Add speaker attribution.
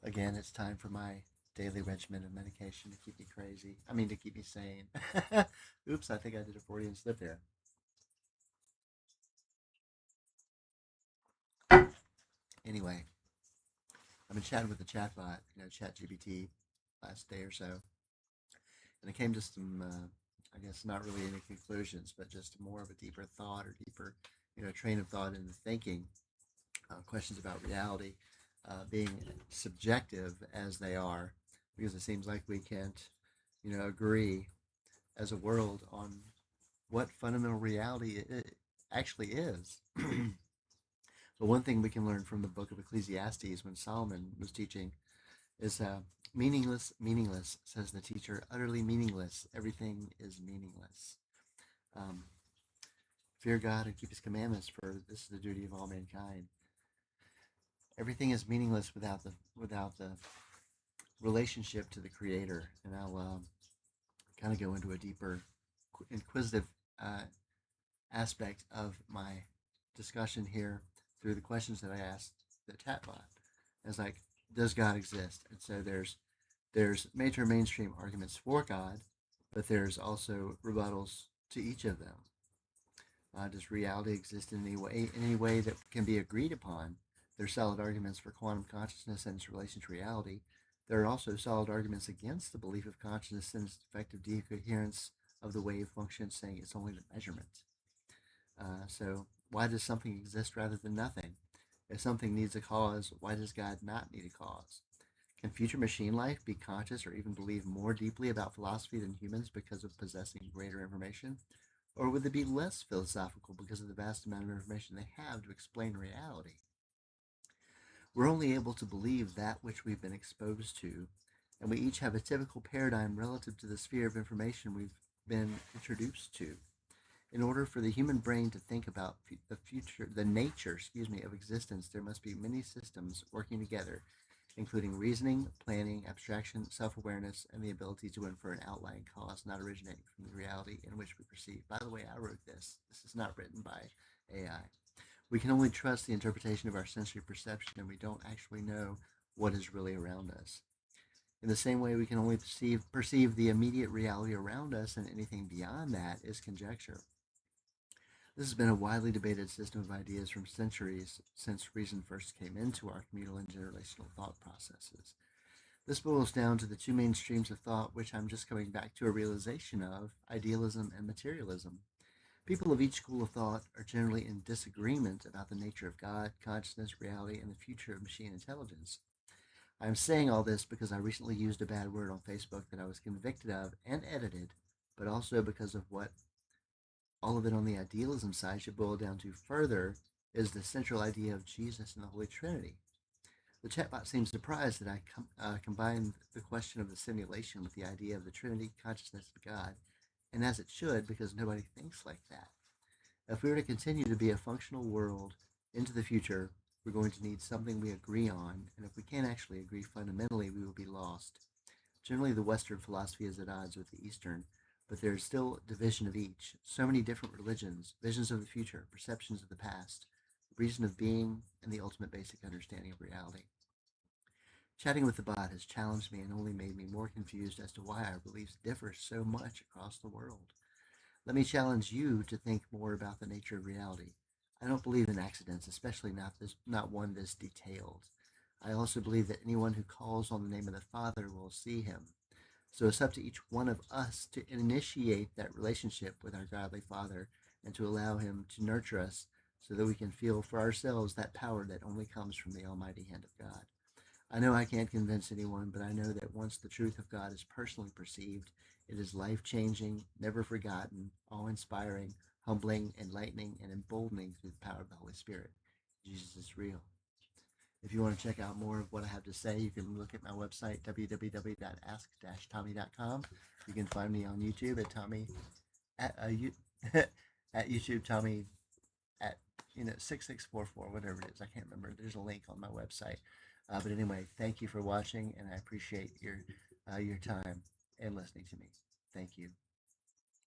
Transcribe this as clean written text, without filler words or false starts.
Speaker 1: Again, it's time for my daily regimen of medication to keep me crazy. To keep me sane. Oops, I think I did a Freudian slip there. Anyway, I've been chatting with the chatbot, ChatGPT, last day or so, and I came to some, I guess, not really any conclusions, but just more of a deeper thought or deeper, train of thought into thinking. Questions about reality being subjective as they are, because it seems like we can't, agree as a world on what fundamental reality it actually is. But one thing we can learn from the book of Ecclesiastes when Solomon was teaching is meaningless, meaningless, says the teacher, utterly meaningless. Everything is meaningless. Um, Fear God and keep his commandments, for this is the duty of all mankind. Everything is meaningless without the relationship to the Creator. And I'll kind of go into a deeper, inquisitive aspect of my discussion here through the questions that I asked the chatbot. It's like, does God exist? And so there's major mainstream arguments for God, but there's also rebuttals to each of them. Does reality exist in any way that can be agreed upon? There's solid arguments for quantum consciousness and its relation to reality. There are also solid arguments against the belief of consciousness and its effective decoherence of the wave function, saying it's only the measurement. So why does something exist rather than nothing? If something needs a cause, why does God not need a cause? Can future machine life be conscious or even believe more deeply about philosophy than humans because of possessing greater information? Or would they be less philosophical because of the vast amount of information they have to explain reality? We're only able to believe that which we've been exposed to, and we each have a typical paradigm relative to the sphere of information we've been introduced to. In order for the human brain to think about the nature, of existence, there must be many systems working together, including reasoning, planning, abstraction, self-awareness, and the ability to infer an outlying cause not originating from the reality in which we perceive. By the way, I wrote this. This is not written by AI. We can only trust the interpretation of our sensory perception, and we don't actually know what is really around us. In the same way, we can only perceive the immediate reality around us, and anything beyond that is conjecture. This has been a widely debated system of ideas from centuries since reason first came into our communal and generational thought processes. This boils down to the two main streams of thought, which I'm just coming back to a realization of: idealism and materialism. People of each school of thought are generally in disagreement about the nature of God, consciousness, reality, and the future of machine intelligence. I'm saying all this because I recently used a bad word on Facebook that I was convicted of and edited, but also because of what all of it on the idealism side should boil down to further is the central idea of Jesus and the Holy Trinity. The chatbot seems surprised that I combined the question of the simulation with the idea of the Trinity consciousness of God, and as it should, because nobody thinks like that. If we are to continue to be a functional world into the future, we're going to need something we agree on, and if we can't actually agree fundamentally, we will be lost. Generally, the Western philosophy is at odds with the Eastern, but there is still division of each. So many different religions, visions of the future, perceptions of the past, reason of being, and the ultimate basic understanding of reality. Chatting with the bot has challenged me and only made me more confused as to why our beliefs differ so much across the world. Let me challenge you to think more about the nature of reality. I don't believe in accidents, especially not one this detailed. I also believe that anyone who calls on the name of the Father will see him. So it's up to each one of us to initiate that relationship with our godly Father and to allow him to nurture us so that we can feel for ourselves that power that only comes from the almighty hand of God. I know I can't convince anyone, but I know that once the truth of God is personally perceived, it is life-changing, never forgotten, awe-inspiring, humbling, enlightening, and emboldening through the power of the Holy Spirit. Jesus is real. If you want to check out more of what I have to say, you can look at my website, www.ask-tommy.com. You can find me on YouTube at Tommy at at YouTube Tommy at 6644, whatever it is. I can't remember. There's a link on my website. But anyway, thank you for watching, and I appreciate your time and listening to me. Thank you.